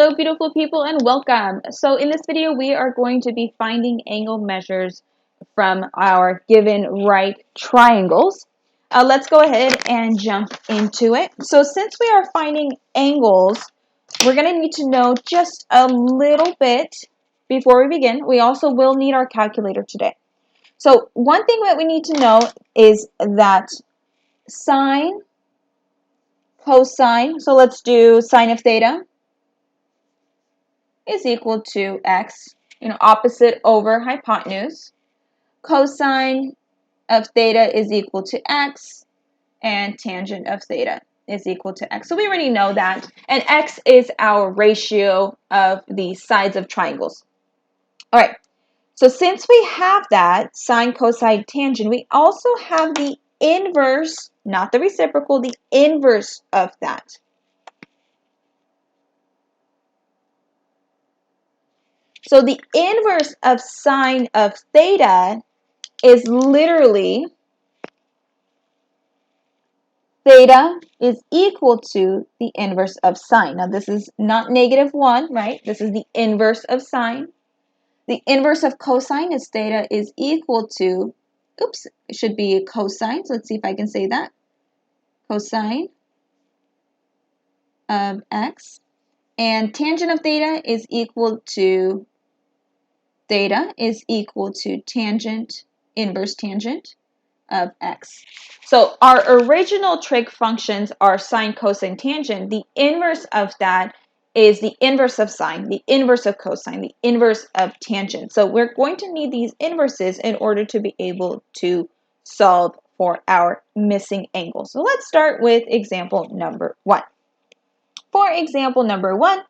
Hello beautiful people and welcome. So in this video we are going to be finding angle measures from our given right triangles. Let's go ahead and jump into it. So since we are finding angles, we're going to need to know just a little bit before we begin. We also will need our calculator today. So one thing that we need to know is that sine, cosine, so let's do sine of theta is equal to x, opposite over hypotenuse. Cosine of theta is equal to x, and tangent of theta is equal to x. So we already know that, and x is our ratio of the sides of triangles. All right, so since we have that, sine, cosine, tangent, we also have the inverse, not the reciprocal, the inverse of that. So the inverse of sine of theta is literally theta is equal to the inverse of sine. Now this is not -1, right? This is the inverse of sine. The inverse of cosine is theta is equal to, oops, it should be a cosine. So let's see if I can say that. Cosine of x. And tangent of theta is equal to tangent, inverse tangent of x. So our original trig functions are sine, cosine, tangent. The inverse of that is the inverse of sine, the inverse of cosine, the inverse of tangent. So we're going to need these inverses in order to be able to solve for our missing angle. So let's start with example number 1. For example number 1,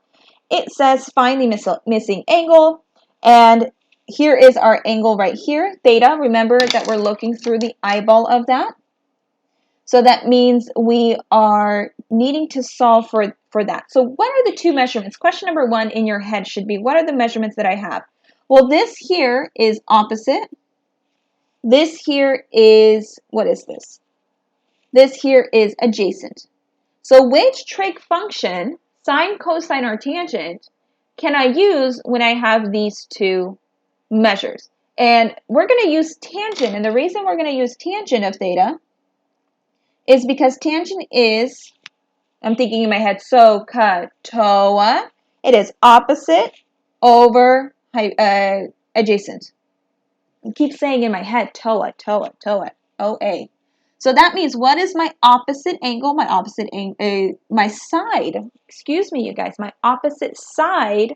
it says find the missing angle, and here is our angle right here, theta. Remember that we're looking through the eyeball of that. So that means we are needing to solve for that. So what are the two measurements? Question number 1 in your head should be, what are the measurements that I have? Well, this here is opposite. This here is, what is this? This here is adjacent. So which trig function, sine, cosine, or tangent, can I use when I have these two measures? And we're going to use tangent, and the reason we're going to use tangent of theta is because tangent is, I'm thinking in my head, SOHCAHTOA. It is opposite over adjacent. I keep saying in my head, TOA, TOA, TOA, OA. So that means what is my opposite angle? My opposite my side, excuse me, you guys, my opposite side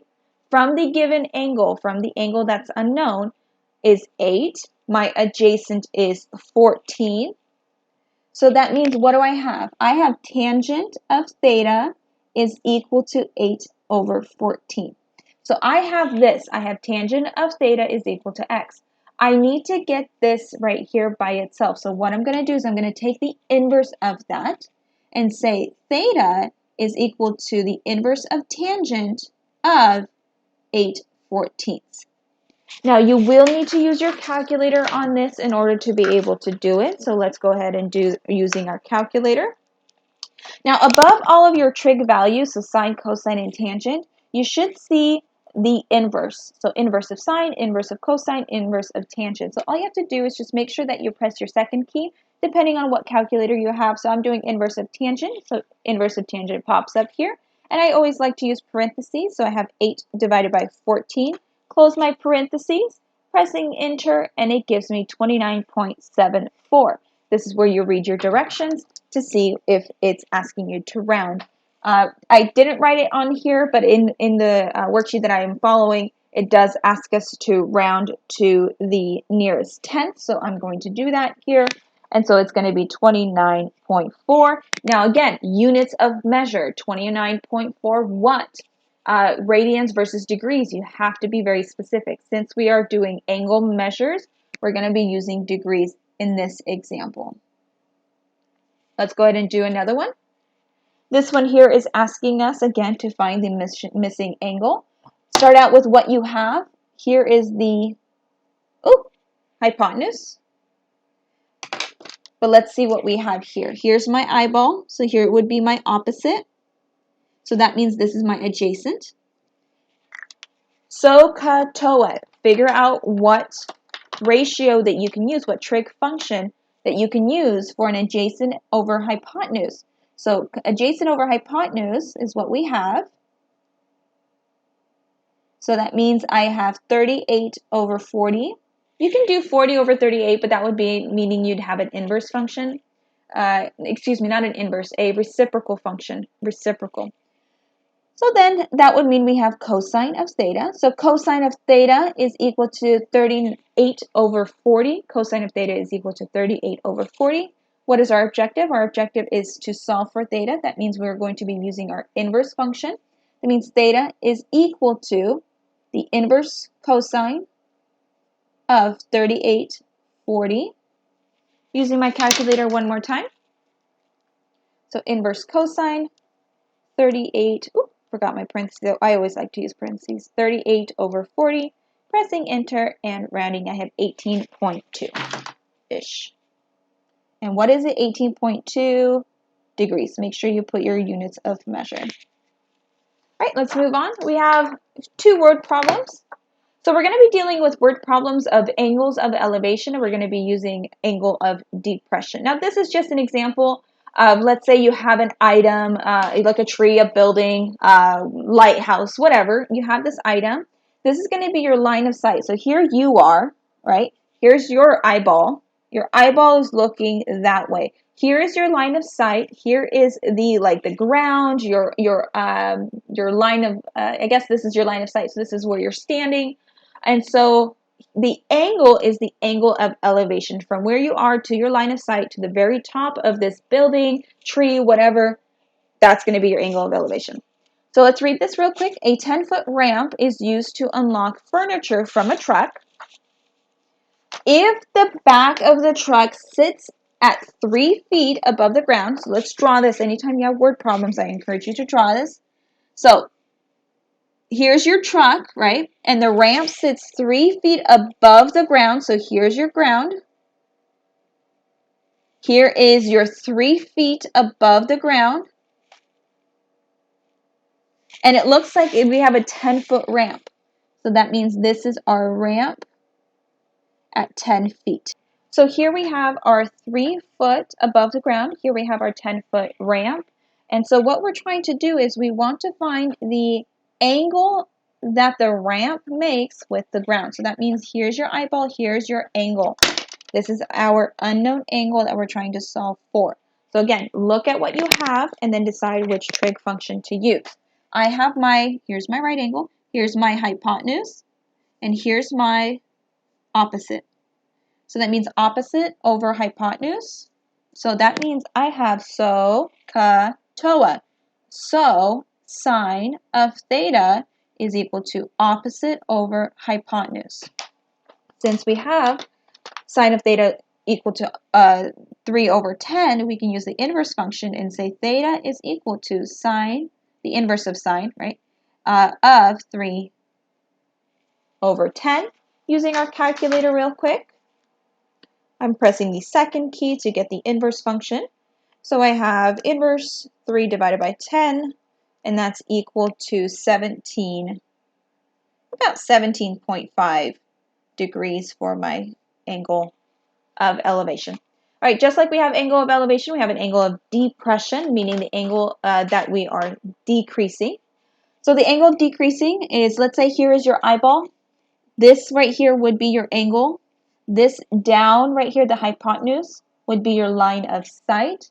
from the given angle, from the angle that's unknown, is 8. My adjacent is 14. So that means what do I have? I have tangent of theta is equal to 8 over 14. So I have this. I have tangent of theta is equal to x. I need to get this right here by itself. So what I'm going to do is I'm going to take the inverse of that and say theta is equal to the inverse of tangent of 8/14. Now you will need to use your calculator on this in order to be able to do it. So let's go ahead and do using our calculator. Now above all of your trig values, so sine, cosine, and tangent, you should see the inverse. So inverse of sine, inverse of cosine, inverse of tangent. So all you have to do is just make sure that you press your second key depending on what calculator you have. So I'm doing inverse of tangent. So inverse of tangent pops up here. And I always like to use parentheses. So I have 8 divided by 14. Close my parentheses, pressing enter, and it gives me 29.74. This is where you read your directions to see if it's asking you to round. I didn't write it on here, but in the worksheet that I am following, it does ask us to round to the nearest tenth. So I'm going to do that here. And so it's going to be 29.4. Now again, units of measure, 29.4 what? Radians versus degrees. You have to be very specific. Since we are doing angle measures, we're going to be using degrees in this example. Let's go ahead and do another one. This one here is asking us again to find the missing angle. Start out with what you have. Here is the hypotenuse. But let's see what we have here. Here's my eyeball. So here it would be my opposite. So that means this is my adjacent. SOHCAHTOA. Figure out what ratio that you can use, what trig function that you can use for an adjacent over hypotenuse. So adjacent over hypotenuse is what we have. So that means I have 38 over 40. You can do 40 over 38, but that would be meaning you'd have an inverse function. Excuse me, not an inverse, a reciprocal function, reciprocal. So then that would mean we have cosine of theta. So cosine of theta is equal to 38 over 40. Cosine of theta is equal to 38 over 40. What is our objective? Our objective is to solve for theta. That means we're going to be using our inverse function. That means theta is equal to the inverse cosine of 38, 40. Using my calculator one more time. So inverse cosine, 38, forgot my parentheses. I always like to use parentheses. 38 over 40. Pressing enter and rounding, I have 18.2-ish. And what is it? 18.2 degrees. Make sure you put your units of measure. All right, let's move on. We have 2 word problems. So we're going to be dealing with word problems of angles of elevation, and we're going to be using angle of depression. Now, this is just an example of, let's say you have an item, like a tree, a building, lighthouse, whatever. You have this item. This is going to be your line of sight. So here you are, right? Here's your eyeball. Your eyeball is looking that way. Here is your line of sight. Here is the ground, your line of, I guess this is your line of sight. So this is where you're standing. And so the angle is the angle of elevation from where you are to your line of sight to the very top of this building, tree, whatever. That's going to be your angle of elevation. So let's read this real quick. A 10-foot ramp is used to unlock furniture from a truck. If the back of the truck sits at 3 feet above the ground, so let's draw this. Anytime you have word problems, I encourage you to draw this. So here's your truck, right? And the ramp sits 3 feet above the ground. So here's your ground. Here is your 3 feet above the ground. And it looks like we have a 10-foot ramp. So that means this is our ramp at 10 feet. So here we have our 3 foot above the ground. Here we have our 10-foot ramp. And so what we're trying to do is we want to find the angle that the ramp makes with the ground. So that means here's your eyeball, here's your angle. This is our unknown angle that we're trying to solve for. So again, look at what you have and then decide which trig function to use. I have here's my right angle, here's my hypotenuse, and here's my opposite. So that means opposite over hypotenuse. So that means I have SOHCAHTOA. So sine of theta is equal to opposite over hypotenuse. Since we have sine of theta equal to 3 over 10, we can use the inverse function and say theta is equal to sine, the inverse of sine, right, of 3 over 10. Using our calculator real quick, I'm pressing the second key to get the inverse function. So I have inverse 3 divided by 10, and that's equal to about 17.5 degrees for my angle of elevation. All right, just like we have angle of elevation, we have an angle of depression, meaning the angle that we are decreasing. So the angle of decreasing is, let's say here is your eyeball. This right here would be your angle. This down right here, the hypotenuse, would be your line of sight.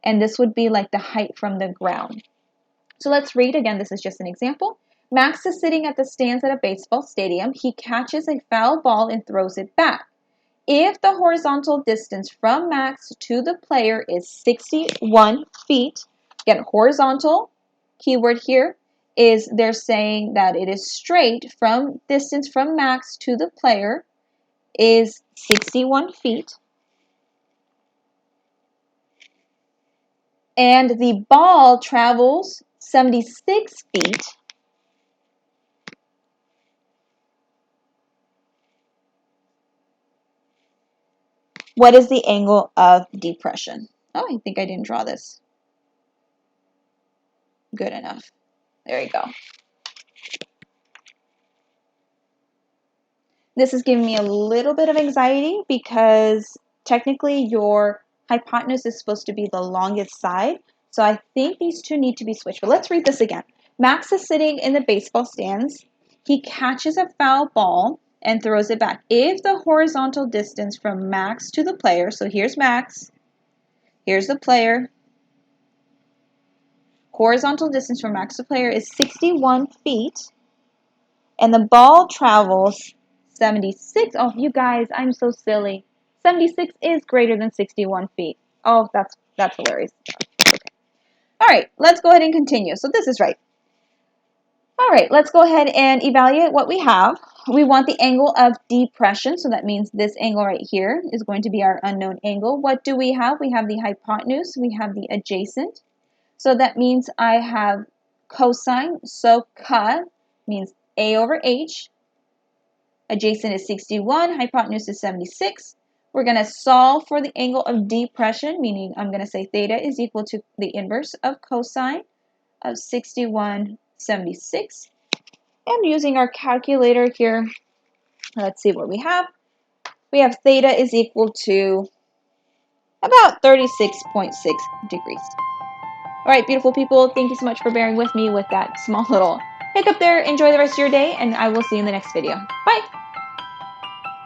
And this would be like the height from the ground. So let's read again. This is just an example. Max is sitting at the stands at a baseball stadium. He catches a foul ball and throws it back. If the horizontal distance from Max to the player is 61 feet, again, horizontal, keyword here, is they're saying that it is straight from distance from Max to the player is 61 feet. And the ball travels 76 feet. What is the angle of depression? Oh, I think I didn't draw this. Good enough. There you go. This is giving me a little bit of anxiety because technically your hypotenuse is supposed to be the longest side. So I think these two need to be switched. But let's read this again. Max is sitting in the baseball stands. He catches a foul ball and throws it back. If the horizontal distance from Max to the player, so here's Max, here's the player, horizontal distance from Max to player is 61 feet, and the ball travels 76. Oh, you guys, I'm so silly. 76 is greater than 61 feet. Oh, that's hilarious. Okay. All right, let's go ahead and continue. So this is right. All right, let's go ahead and evaluate what we have. We want the angle of depression, so that means this angle right here is going to be our unknown angle. What do we have? We have the hypotenuse, we have the adjacent. So that means I have cosine, so ca means A over H. Adjacent is 61, hypotenuse is 76. We're going to solve for the angle of depression, meaning I'm going to say theta is equal to the inverse of cosine of 61, 76. And using our calculator here, let's see what we have. We have theta is equal to about 36.6 degrees. All right, beautiful people, thank you so much for bearing with me with that small little hiccup there. Enjoy the rest of your day, and I will see you in the next video. Bye!